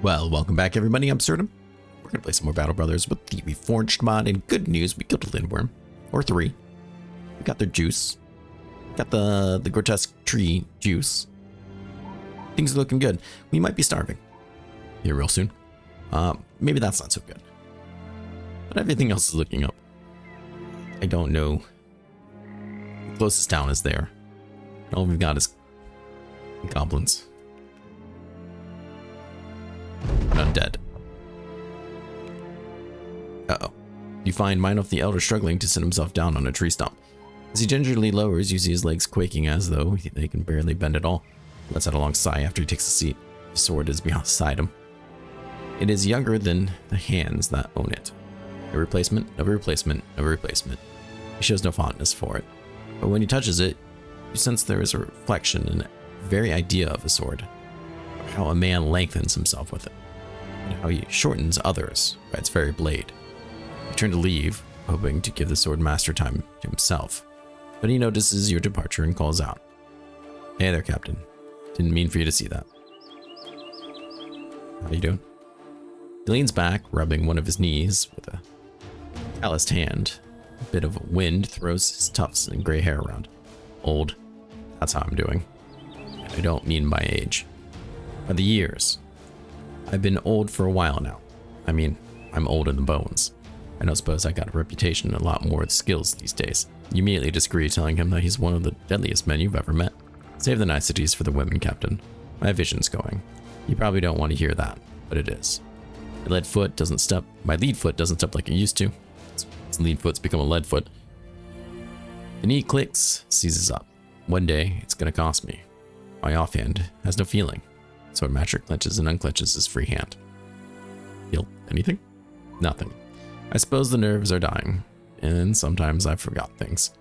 Well, welcome back everybody, I'm Absurdum. We're gonna play some more Battle Brothers with the Reforged mod, and good news, we killed a Lindworm. Or 3. We got their juice. Got the grotesque tree juice. Things are looking good. We might be starving here real soon. Maybe that's not so good. But everything else is looking up. I don't know. The closest town is there. All we've got is goblins. And undead. Uh-oh. You find Minoff the Elder struggling to sit himself down on a tree stump. As he gingerly lowers, you see his legs quaking as though they can barely bend at all. He lets out a long sigh after he takes a seat. His sword is beside him. It is younger than the hands that own it. A replacement, of a replacement, of a replacement. He shows no fondness for it. But when he touches it, you sense there is a reflection in the very idea of a sword. How a man lengthens himself with it. And how he shortens others by its very blade. You turn to leave, hoping to give the sword master time to himself. But he notices your departure and calls out. Hey there, Captain. Didn't mean for you to see that. How you doing? He leans back, rubbing one of his knees with a calloused hand. A bit of wind throws his tufts and gray hair around. Old. That's how I'm doing. I don't mean by age. By the years. I've been old for a while now. I mean, I'm old in the bones. I don't suppose I got a reputation and a lot more skills these days. You immediately disagree, telling him that he's one of the deadliest men you've ever met. Save the niceties for the women, Captain. My vision's going. You probably don't want to hear that, but it is. My lead foot doesn't step like it used to. Its lead foot's become a lead foot. The knee clicks, seizes up. One day, it's gonna cost me. My offhand has no feeling. Swordmaster clenches and unclenches his free hand. Feel anything? Nothing. I suppose the nerves are dying, and sometimes I forget things.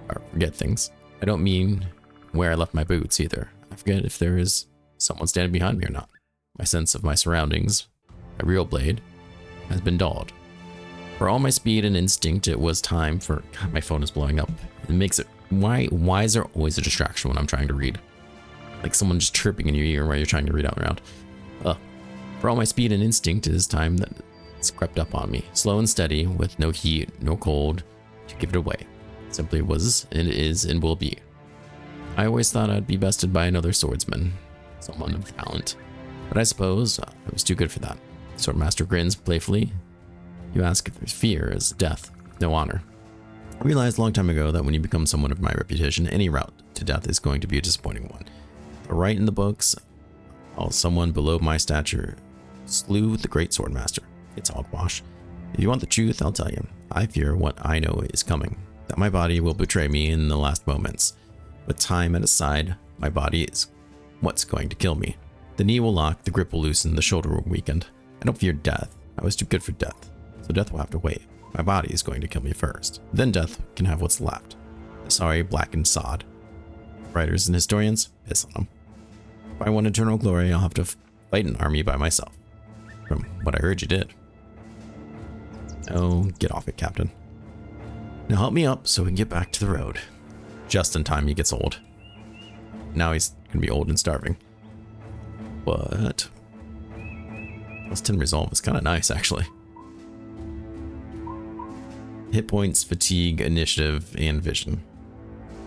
I don't mean where I left my boots either. I forget if there is someone standing behind me or not. My sense of my surroundings, my real blade, has been dulled. For all my speed and instinct, it was time for... God, my phone is blowing up. It makes it... Why is there always a distraction when I'm trying to read? Like someone just chirping in your ear while you're trying to read out loud. For all my speed and instinct, it is time that it's crept up on me. Slow and steady, with no heat, no cold, to give it away. It simply was, and is, and will be. I always thought I'd be bested by another swordsman. Someone of talent. But I suppose I was too good for that. Swordmaster grins playfully. You ask if there's fear as death, no honor. I realized a long time ago that when you become someone of my reputation, any route to death is going to be a disappointing one. But right in the books, how someone below my stature slew the great swordmaster. It's hogwash. If you want the truth, I'll tell you. I fear what I know is coming. That my body will betray me in the last moments. With time at its side, my body is what's going to kill me. The knee will lock, the grip will loosen, the shoulder will weaken. I don't fear death. I was too good for death. So death will have to wait. My body is going to kill me first. Then death can have what's left. The sorry, blackened sod. Writers and historians, piss on them. If I want eternal glory, I'll have to fight an army by myself. From what I heard you did. Oh, get off it, Captain. Now help me up so we can get back to the road. Just in time he gets old. Now he's gonna be old and starving. But plus 10 resolve is kind of nice, actually. Hit points, fatigue, initiative, and vision.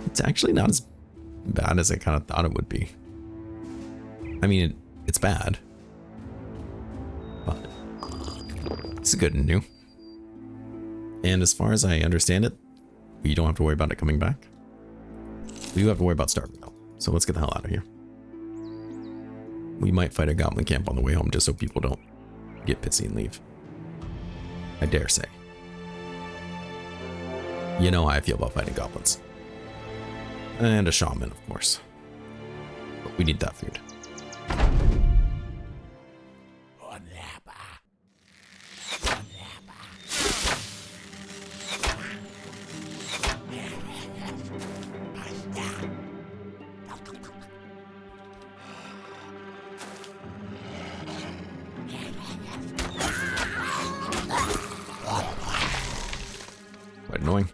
It's actually not as bad as I kind of thought it would be. I mean, it's bad, but it's good and new. And as far as I understand it, we don't have to worry about it coming back. We do have to worry about starving though. So let's get the hell out of here. We might fight a goblin camp on the way home just so people don't get pissy and leave. I dare say. You know how I feel about fighting goblins. And a shaman, of course. But we need that food. Quite annoying.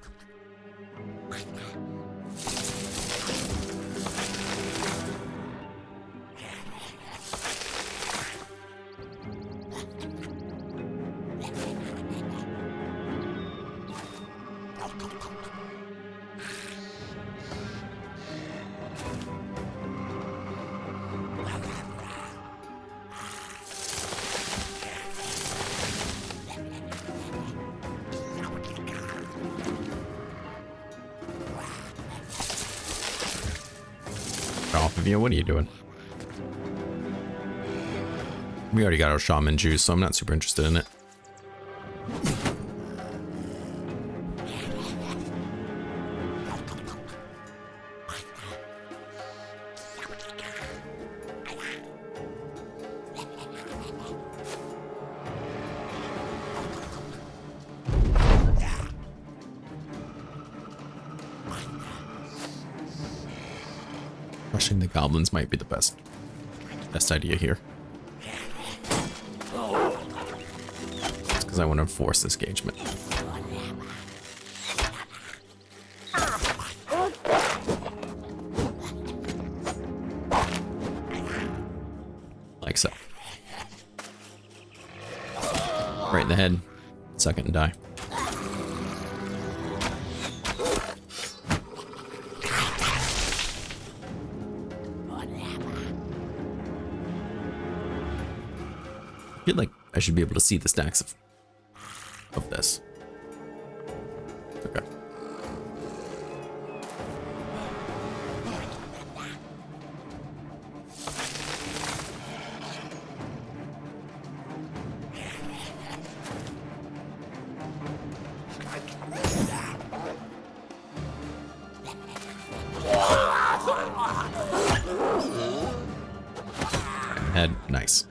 Vivia, what are you doing? We already got our shaman juice, so I'm not super interested in it. Crushing the goblins might be the best idea here. It's because I want to enforce this engagement. Like so. Right in the head. Suck it and die. I feel like I should be able to see the stacks of this. Okay. Head, nice.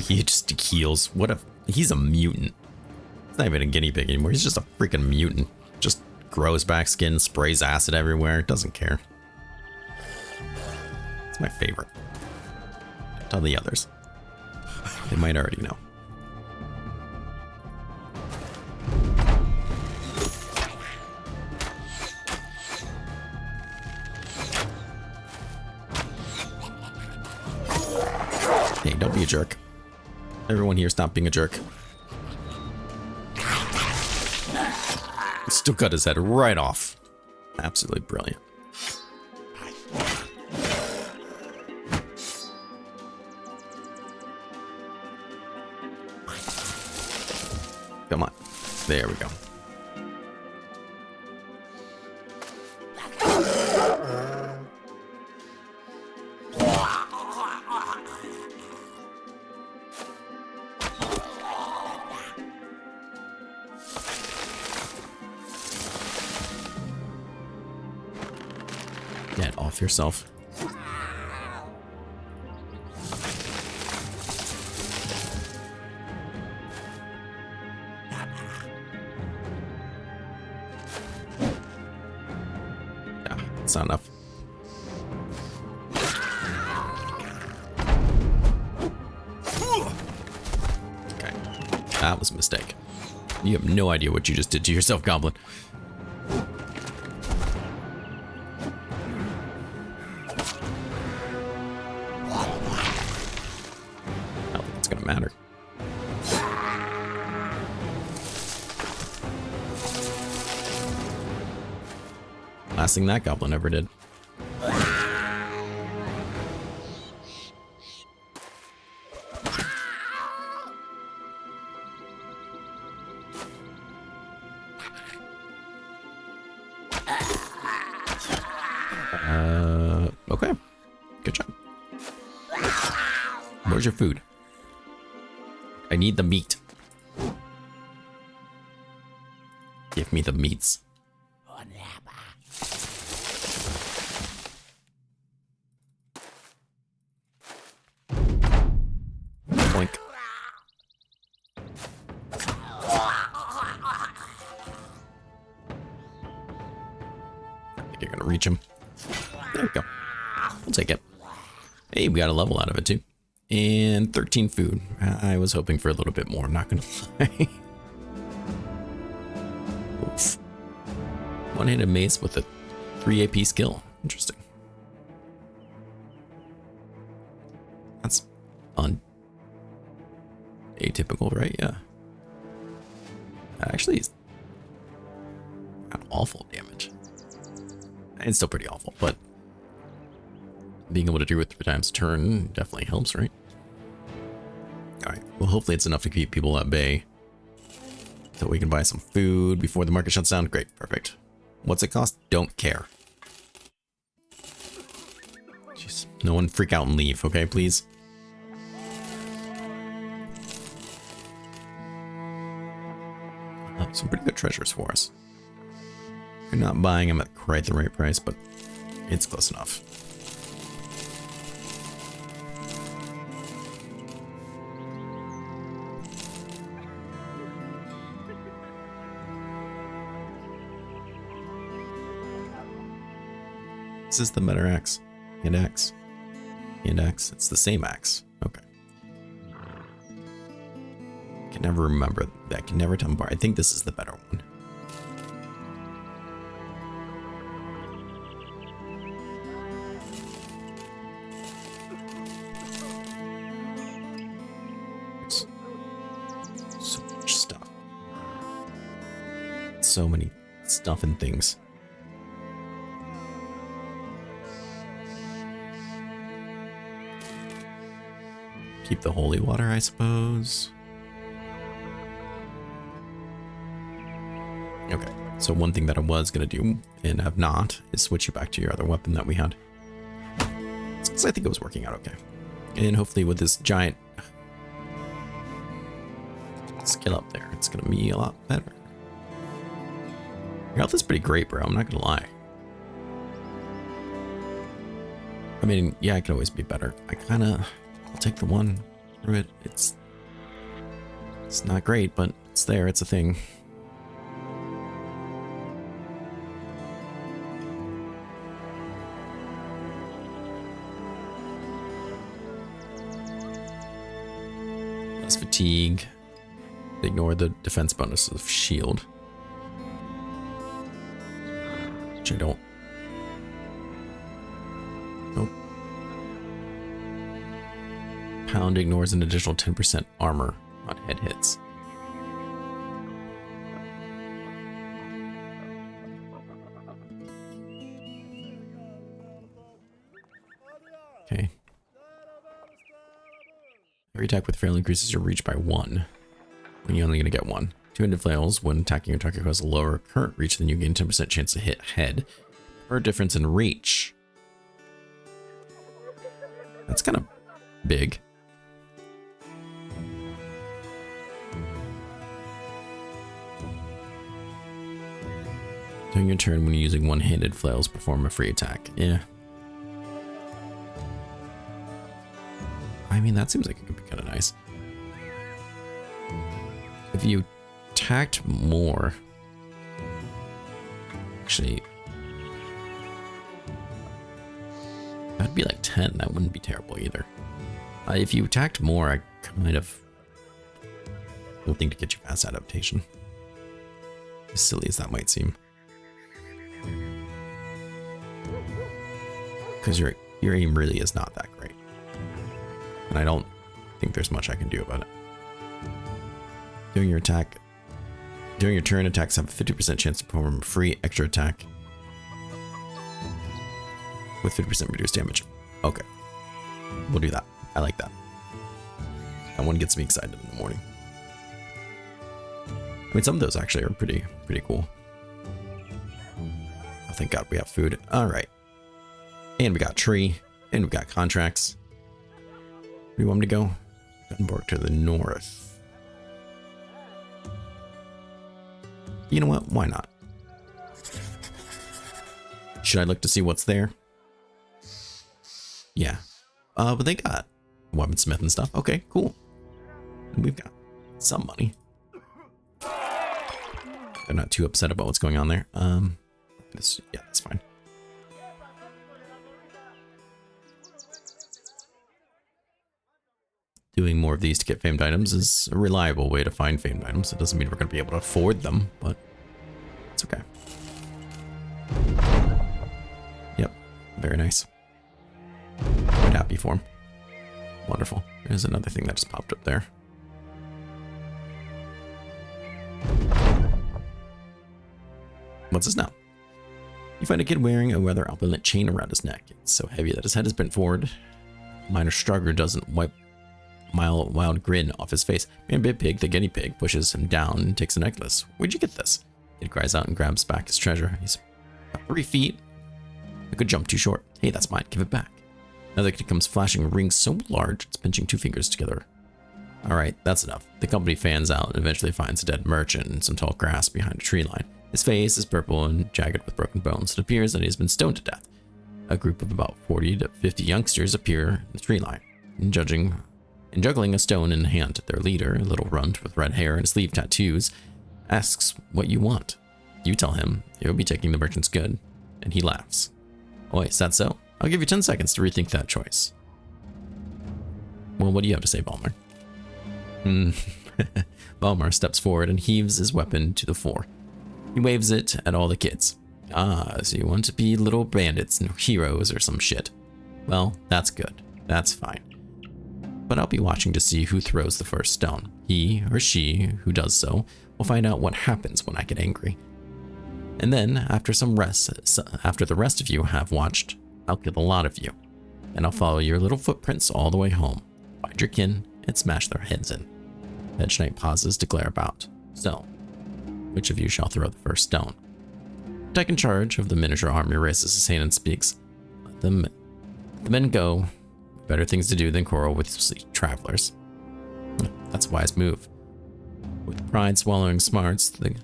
He just heals. What a... He's a mutant. He's not even a guinea pig anymore. He's just a freaking mutant. Just grows back skin, sprays acid everywhere. Doesn't care. It's my favorite. Tell the others. They might already know. Hey, don't be a jerk. Everyone here, stop being a jerk. Still cut his head right off. Absolutely brilliant. Come on. There we go. Get off yourself. Yeah, it's not enough. Okay, that was a mistake. You have no idea what you just did to yourself, Goblin. Matter. Last thing that goblin ever did. Okay. Good job. Where's your food? I need the meat. Give me the meats. Boink. I think you're gonna reach him. There we go. We'll take it. Hey, we got a level out of it too. And 13 food. I was hoping for a little bit more, I'm not gonna lie. Oof. One-handed mace with a 3 AP skill. Interesting. That's atypical, right? Yeah. That actually is not awful damage. It's still pretty awful, but being able to do it 3 times a turn definitely helps, right? Alright, well hopefully it's enough to keep people at bay. So we can buy some food before the market shuts down. Great, perfect. What's it cost? Don't care. Jeez, no one freak out and leave, okay, please? Some pretty good treasures for us. We're not buying them at quite the right price, but it's close enough. This is the better axe. Hand axe. Hand axe. It's the same axe. Okay. I can never remember. I can never tell them apart. I think this is the better one. There's so much stuff. So many stuff and things. Keep the holy water, I suppose. Okay, so one thing that I was going to do, and have not, is switch you back to your other weapon that we had. Because I think it was working out okay. And hopefully with this giant skill up there, it's going to be a lot better. Your health is pretty great, bro. I'm not going to lie. I mean, yeah, I could always be better. I'll take the one through it. It's not great, but it's there. It's a thing. Less fatigue. Ignore the defense bonus of shield. Which I don't. Nope. Pound ignores an additional 10% armor on head hits. Okay. Every attack with flail increases your reach by 1. When you're only going to get 1. 200 flails when attacking your target who has a lower current reach, then you gain 10% chance to hit head. Or a difference in reach. That's kind of big. During your turn, when you're using one-handed flails, perform a free attack. Yeah. I mean, that seems like it could be kind of nice. If you attacked more... Actually... That'd be like 10. That wouldn't be terrible either. If you attacked more, I kind of... don't think to get you past adaptation. As silly as that might seem. Because your aim really is not that great. And I don't think there's much I can do about it. During your turn, attacks have a 50% chance to perform a free extra attack with 50% reduced damage. Okay. We'll do that. I like that. That one gets me excited in the morning. I mean, some of those actually are pretty cool. Oh, thank God we have food. All right. And we got tree, and we got contracts. Where do you want me to go? Guttenborg to the north. You know what? Why not? Should I look to see what's there? Yeah. But they got weaponsmith and stuff. Okay, cool. And we've got some money. They're not too upset about what's going on there. Yeah, that's fine. Doing more of these to get famed items is a reliable way to find famed items. It doesn't mean we're going to be able to afford them, but it's okay. Yep, very nice. Quite happy for him. Wonderful. There's another thing that just popped up there. What's this now? You find a kid wearing a rather opulent chain around his neck. It's so heavy that his head is bent forward. Minor struggle doesn't wild grin off his face. Man Big Pig, the guinea pig, pushes him down and takes the necklace. Where'd you get this? Kid cries out and grabs back his treasure. He's about 3 feet. I could jump too short. Hey, that's mine. Give it back. Another kid comes flashing a ring so large it's pinching 2 fingers together. Alright, that's enough. The company fans out and eventually finds a dead merchant in some tall grass behind a tree line. His face is purple and jagged with broken bones. It appears that he has been stoned to death. A group of about 40 to 50 youngsters appear in the tree line, juggling a stone in hand. Their leader, a little runt with red hair and sleeve tattoos, asks what you want. You tell him you'll be taking the merchant's good, and he laughs. Oh, is that so? I'll give you 10 seconds to rethink that choice. Well, what do you have to say, Balmer? Balmer steps forward and heaves his weapon to the fore. He waves it at all the kids. Ah, so you want to be little bandits and heroes or some shit. Well, that's good. That's fine. But I'll be watching to see who throws the first stone. He or she who does so will find out what happens when I get angry. And then, after the rest of you have watched, I'll kill a lot of you. And I'll follow your little footprints all the way home. Find your kin and smash their heads in. Hedge Knight pauses to glare about. So, which of you shall throw the first stone? The in charge of the miniature army raises his hand and speaks. Let the men go. Better things to do than quarrel with travelers. That's a wise move. With pride swallowing smarts, the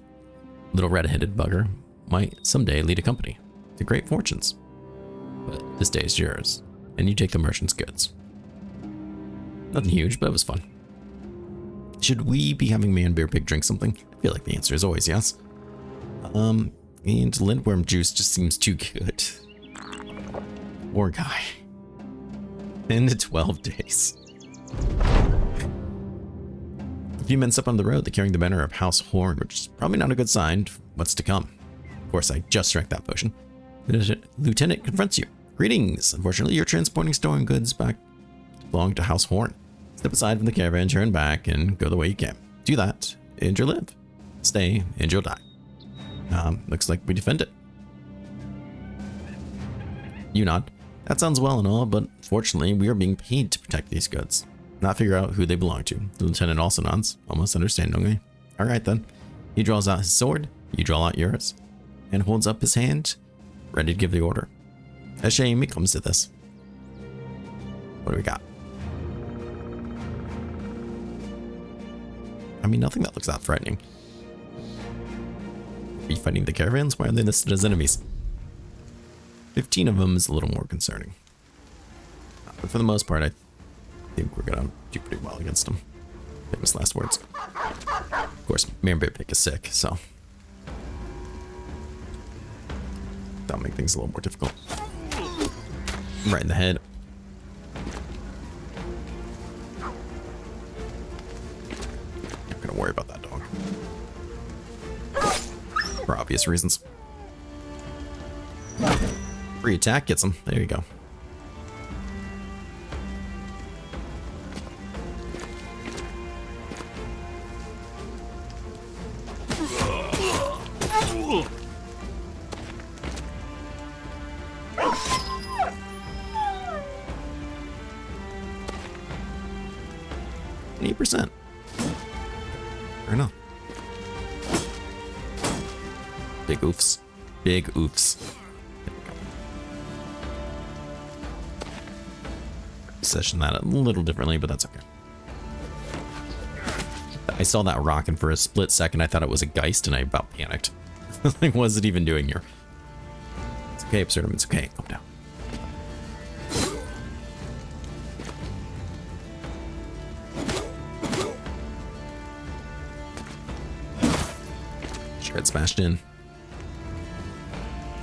little red-headed bugger might someday lead a company to great fortunes. But this day is yours, and you take the merchant's goods. Nothing huge, but it was fun. Should we be having Man Bear Pig drink something? I feel like the answer is always yes. And lindworm juice just seems too good. Poor guy. 10 to 12 days. A few men step on the road. They're carrying the banner of House Horn, which is probably not a good sign for what's to come. Of course, I just drank that potion. The lieutenant confronts you. Greetings. Unfortunately, you're transporting stolen goods back belonging to House Horn. Step aside from the caravan, turn back, and go the way you came. Do that, and you'll live. Stay, and you'll die. Looks like we defend it. You nod. That sounds well and all, but fortunately, we are being paid to protect these goods, not figure out who they belong to. The lieutenant also nods, almost understandingly. All right, then. He draws out his sword, you draw out yours, and holds up his hand, ready to give the order. A shame it comes to this. What do we got? I mean, nothing that looks that threatening. Are you fighting the caravans? Why are they listed as enemies? 15 of them is a little more concerning. But for the most part, I think we're gonna do pretty well against them. Famous last words. Of course, Man Bear Pig is sick, so that'll make things a little more difficult. Right in the head. Not gonna worry about that dog. For obvious reasons. Free attack gets him. There you go. %. Fair enough. Big oofs. Big oofs. Session that a little differently, but that's okay. I saw that rock, and for a split second I thought it was a Geist, and I about panicked. Like, what is it even doing here? It's okay, Absurdum, it's okay. Calm down. Shred smashed in.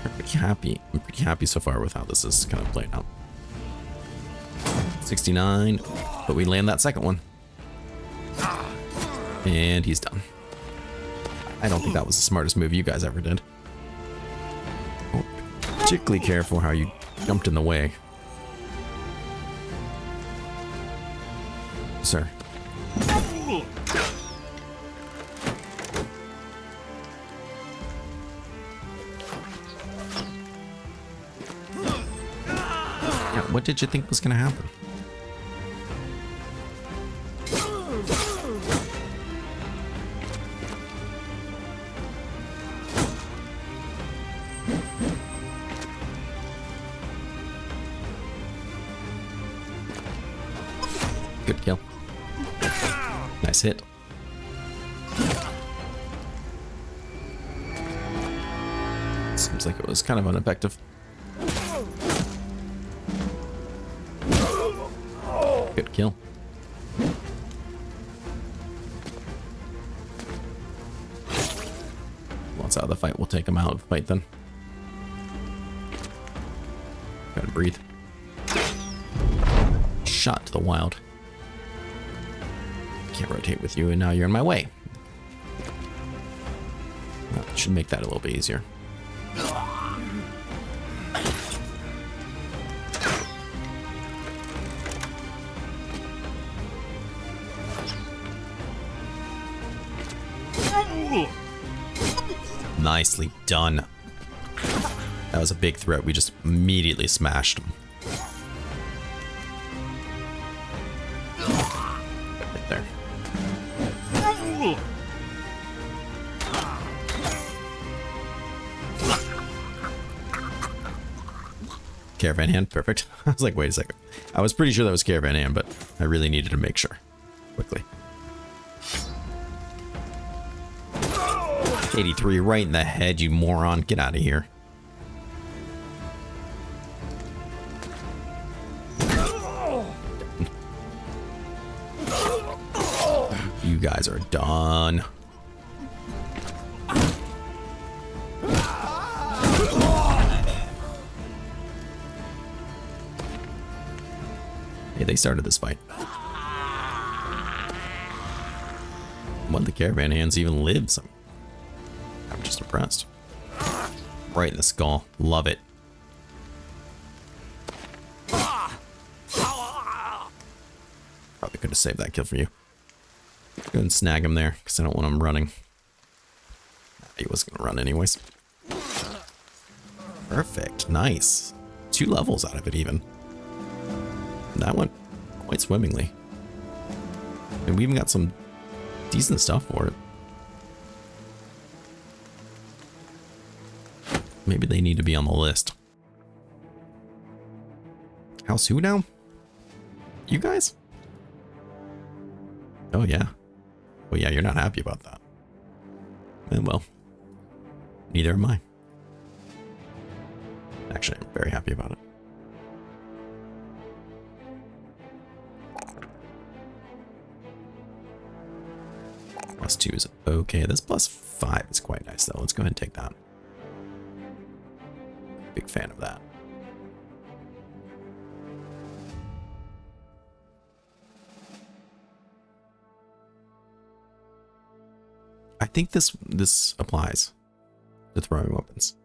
I'm pretty happy. I'm pretty happy so far with how this is kind of playing out. 69, but we land that second one. And he's done. I don't think that was the smartest move you guys ever did. Oh, particularly careful how you jumped in the way. Sir. Yeah, what did you think was going to happen? Good kill. Nice hit. Seems like it was kind of ineffective. Good kill. Once out of the fight, we'll take him out of the fight then. Gotta breathe. Shot to the wild. Can't rotate with you, and now you're in my way. Well, should make that a little bit easier. Nicely done. That was a big threat. We just immediately smashed him. Right there. Caravan hand, perfect. I was like, wait a second. I was pretty sure that was caravan hand, but I really needed to make sure. Quickly. 83 right in the head, you moron. Get out of here. You guys are done. Hey, they started this fight. One of the caravan hands even lives. I'm just impressed. Right in the skull. Love it. Probably could have saved that kill for you. Go ahead and snag him there, because I don't want him running. He was going to run anyways. Perfect. Nice. 2 levels out of it even. And that went quite swimmingly. And we even got some decent stuff for it. Maybe they need to be on the list. House who now? You guys? Oh yeah. Well yeah, you're not happy about that. And well, neither am I. Actually, I'm very happy about it. +2 is okay. This +5 is quite nice though. Let's go ahead and take that. Big fan of that. I think this applies to throwing weapons.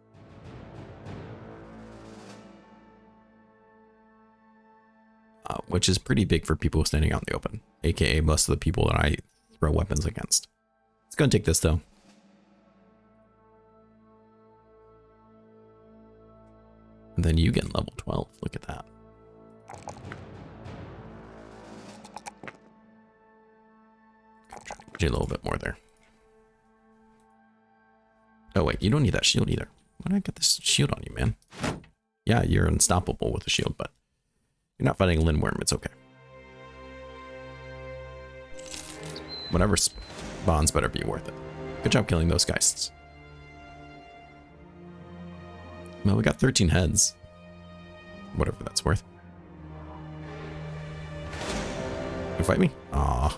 Which is pretty big for people standing out in the open, aka most of the people that I throw weapons against. Let's go and take this though. And then you get level 12. Look at that. I'm trying to get you a little bit more there. Oh wait, you don't need that shield either. Why did I get this shield on you, man? Yeah, you're unstoppable with a shield, but you're not fighting a Lindworm. It's okay. Whatever spawns better be worth it. Good job killing those geists. Well, we got 13 heads. Whatever that's worth. You fight me? Aw.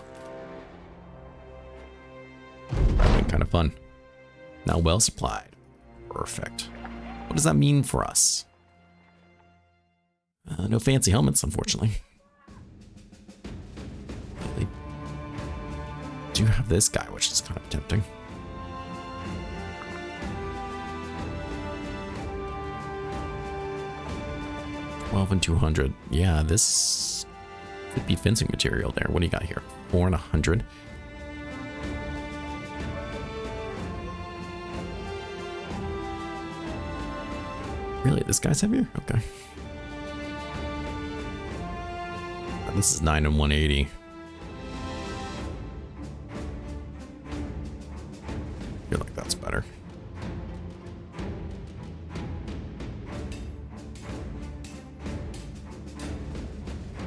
That'd been kind of fun. Now well supplied. Perfect. What does that mean for us? No fancy helmets, unfortunately. They do have this guy, which is kind of tempting. $12 and $200. Yeah, this could be fencing material there. What do you got here? 4 and 100. Really? This guy's heavier? Okay. And this is 9 and 180. I feel like that's better.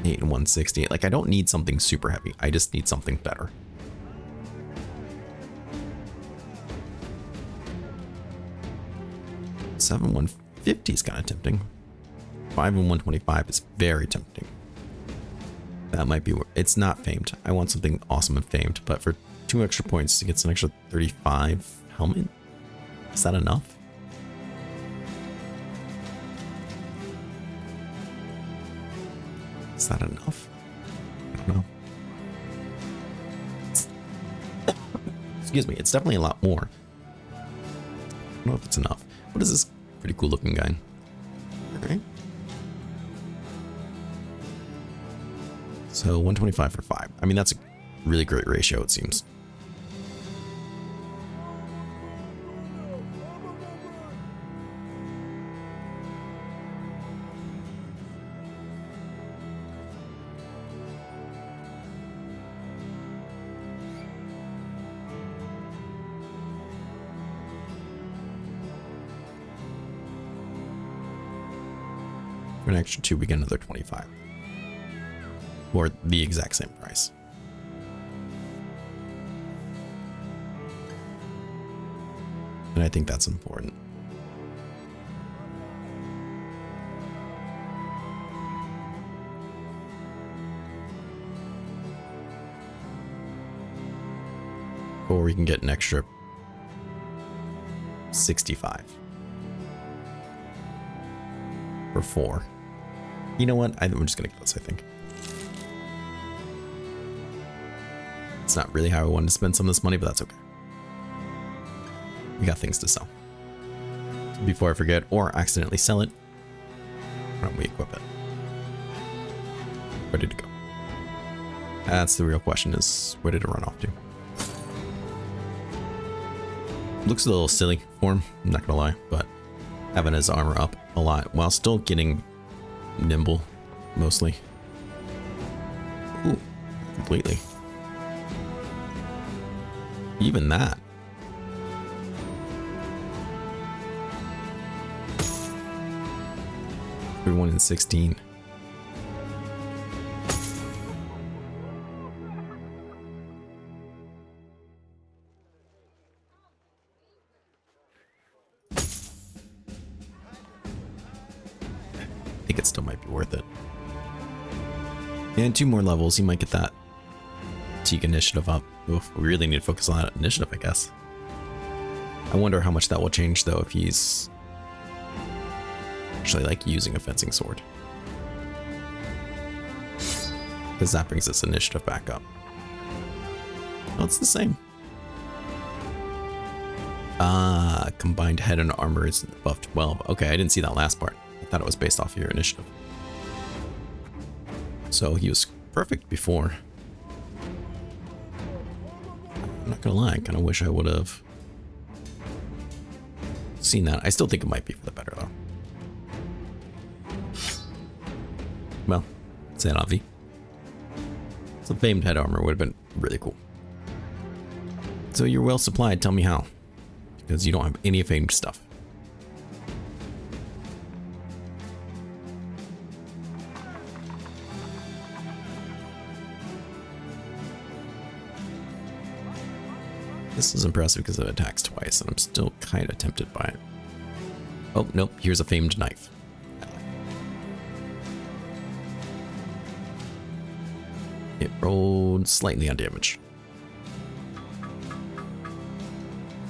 8 and 160. Like, I don't need something super heavy. I just need something better. Seven 150 is kind of tempting. 5 and 125 is very tempting. That might be. It's not famed. I want something awesome and famed, but for 2 extra points to get an extra 35 helmet, is that enough? Is that enough? I don't know. Excuse me. It's definitely a lot more. I don't know if it's enough. What is this pretty cool looking guy? All right. So 125 for 5. I mean, that's a really great ratio, it seems. For an extra 2, we get another 25. Or the exact same price. And I think that's important. Or we can get an extra 65 for 4. You know what? I'm just gonna get this, I think. It's not really how I wanted to spend some of this money, but that's okay. We got things to sell. Before I forget or accidentally sell it, why don't we equip it? Ready to go. That's the real question, is where did it run off to? Looks a little silly for him, I'm not gonna lie, but having his armor up a lot while still getting nimble, mostly. Ooh, completely. Even that. We're 1 in 16. I think it still might be worth it. And 2 more levels, you might get that Teague initiative up. Oof, we really need to focus on that initiative, I guess. I wonder how much that will change, though, if he's actually like using a fencing sword. Because that brings this initiative back up. Oh, it's the same. Ah, combined head and armor is above 12. Okay, I didn't see that last part. I thought it was based off of your initiative. So he was perfect before. I'm not gonna lie, I kind of wish I would have seen that. I still think it might be for the better, though. Well, c'est la vie. Some famed head armor would have been really cool. So you're well supplied, tell me how. Because you don't have any famed stuff. This is impressive because it attacks twice, and I'm still kind of tempted by it. Oh, nope, here's a famed knife. It rolled slightly on damage.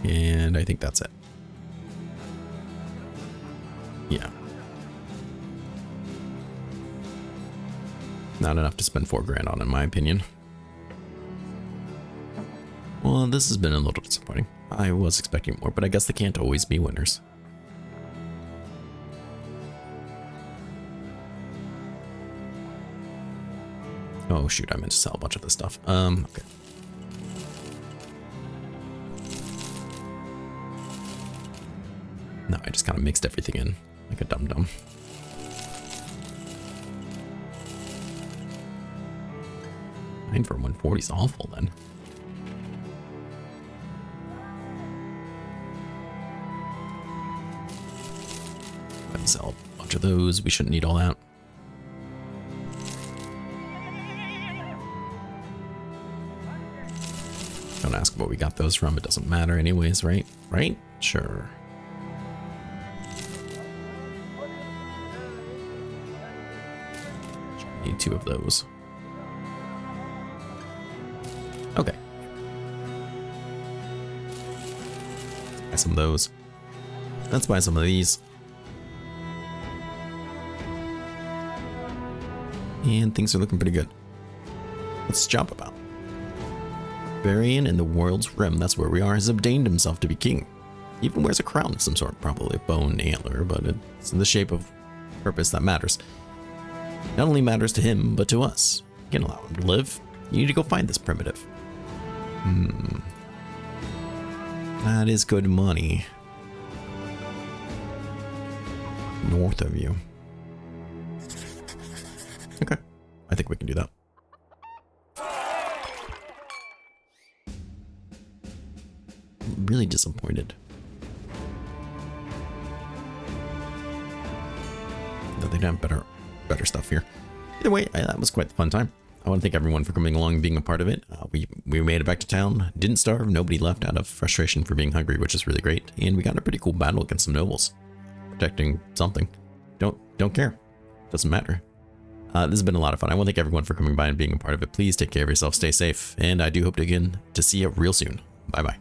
And I think that's it. Yeah. Not enough to spend 4 grand on, in my opinion. Well, this has been a little disappointing. I was expecting more, but I guess they can't always be winners. Oh shoot, I meant to sell a bunch of this stuff. Okay. No, I just kind of mixed everything in like a dum-dum. Nine for 140 is awful then. Sell a bunch of those. We shouldn't need all that. Don't ask what we got those from. It doesn't matter anyways, right? Right? Sure. Need 2 of those. Okay. Buy some of those. Let's buy some of these. And things are looking pretty good. What's the job about? Barbarian in the world's rim, that's where we are, has obtained himself to be king. He even wears a crown of some sort, probably a bone antler, but it's in the shape of purpose that matters. Not only matters to him, but to us. You can allow him to live. You need to go find this primitive. That is good money. North of you. Okay. I think we can do that. I'm really disappointed that they don't have better stuff here. Either way, that was quite the fun time. I want to thank everyone for coming along and being a part of it. We made it back to town, didn't starve, nobody left out of frustration for being hungry, which is really great. And we got in a pretty cool battle against some nobles. Protecting something. Don't care. Doesn't matter. This has been a lot of fun. I want to thank everyone for coming by and being a part of it. Please take care of yourself, stay safe, and I do hope to see you real soon. Bye-bye.